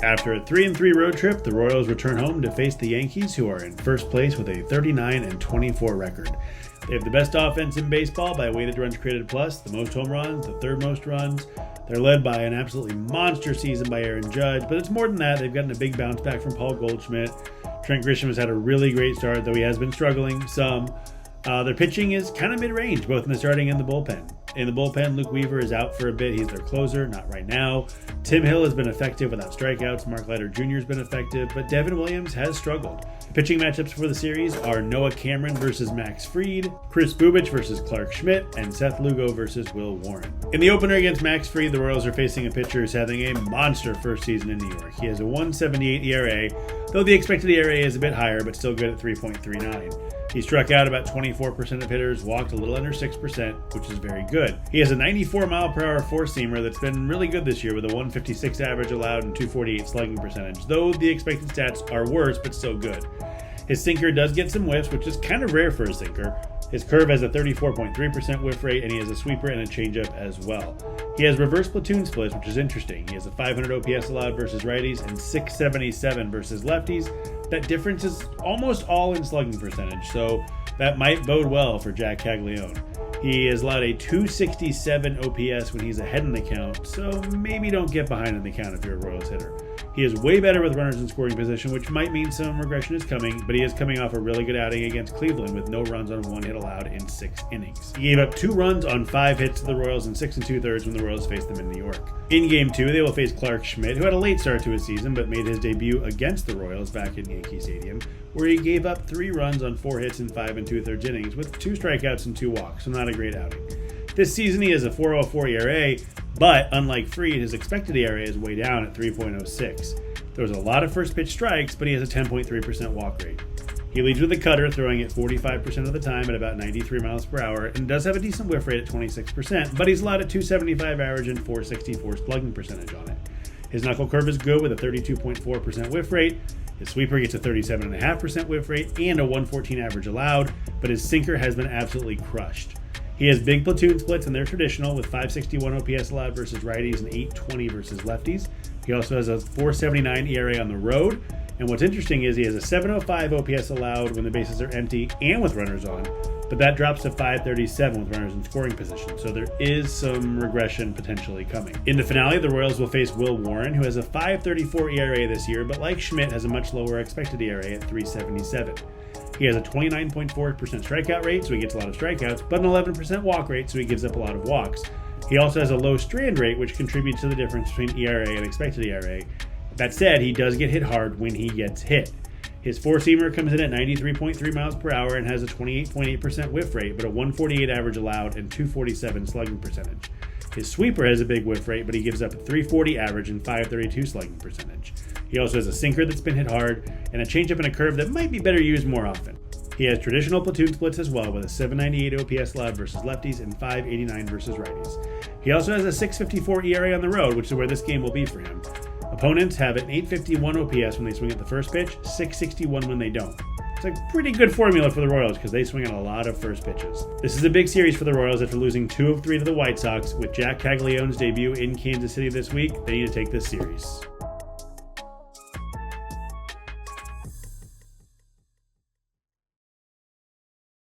After a 3-3 road trip, the Royals return home to face the Yankees, who are in first place with a 39-24 record. They have the best offense in baseball by weighted runs created plus, the most home runs, the third most runs. They're led by an absolutely monster season by Aaron Judge, but it's more than that. They've gotten a big bounce back from Paul Goldschmidt. Trent Grisham has had a really great start, though he has been struggling some. Their pitching is kind of mid-range, both in the starting and the bullpen. In the bullpen, Luke Weaver is out for a bit. He's their closer, not right now. Tim Hill has been effective without strikeouts. Mark Leiter Jr. has been effective, but Devin Williams has struggled. The pitching matchups for the series are Noah Cameron versus Max Fried, Kris Bubic versus Clarke Schmidt, and Seth Lugo versus Will Warren. In the opener against Max Fried, the Royals are facing a pitcher who's having a monster first season in New York. He has a 1.78 ERA, though the expected ERA is a bit higher, but still good at 3.39. He struck out about 24% of hitters, walked a little under 6%, which is very good. He has a 94-mile-per-hour four-seamer that's been really good this year with a 156 average allowed and 248 slugging percentage, though the expected stats are worse, but still good. His sinker does get some whiffs, which is kind of rare for a sinker. His curve has a 34.3% whiff rate, and he has a sweeper and a changeup as well. He has reverse platoon splits, which is interesting. He has a 500 OPS allowed versus righties and 677 versus lefties. That difference is almost all in slugging percentage, so that might bode well for Jack Caglione. He has allowed a 267 OPS when he's ahead in the count, so maybe don't get behind in the count if you're a Royals hitter. He is way better with runners in scoring position, which might mean some regression is coming, but he is coming off a really good outing against Cleveland with no runs on one hit allowed in 6 innings. He gave up 2 runs on 5 hits to the Royals in 6 2/3 when the Royals faced them in New York. In Game 2, they will face Clarke Schmidt, who had a late start to his season but made his debut against the Royals back in Yankee Stadium, where he gave up 3 runs on 4 hits in 5 2/3 innings with 2 strikeouts and 2 walks, so not a great outing. This season he has a 4.04 ERA, but unlike Fried, his expected ERA is way down at 3.06. There was a lot of first pitch strikes, but he has a 10.3% walk rate. He leads with a cutter, throwing it 45% of the time at about 93 miles per hour, and does have a decent whiff rate at 26%, but he's allowed a 275 average and 464 slugging percentage on it. His knuckle curve is good with a 32.4% whiff rate. His sweeper gets a 37.5% whiff rate and a 114 average allowed, but his sinker has been absolutely crushed. He has big platoon splits, and they're traditional with 561 OPS allowed versus righties and 820 versus lefties. He also has a 4.79 ERA on the road, and what's interesting is he has a 7.05 OPS allowed when the bases are empty and with runners on, but that drops to 5.37 with runners in scoring position, so there is some regression potentially coming. In the finale, the Royals will face Will Warren, who has a 5.34 ERA this year, but like Schmidt, has a much lower expected ERA at 3.77. He has a 29.4% strikeout rate, so he gets a lot of strikeouts, but an 11% walk rate, so he gives up a lot of walks. He also has a low strand rate, which contributes to the difference between ERA and expected ERA. That said, he does get hit hard when he gets hit. His four-seamer comes in at 93.3 miles per hour and has a 28.8% whiff rate, but a 148 average allowed and 247 slugging percentage. His sweeper has a big whiff rate, but he gives up a 340 average and 532 slugging percentage. He also has a sinker that's been hit hard and a changeup and a curve that might be better used more often. He has traditional platoon splits as well, with a 798 OPS allowed versus lefties and 589 versus righties. He also has a 654 ERA on the road, which is where this game will be for him. Opponents have an 851 OPS when they swing at the first pitch, 661 when they don't. It's a pretty good formula for the Royals because they swing on a lot of first pitches. This is a big series for the Royals after losing 2 of 3 to the White Sox. With Jack Caglione's debut in Kansas City this week, they need to take this series.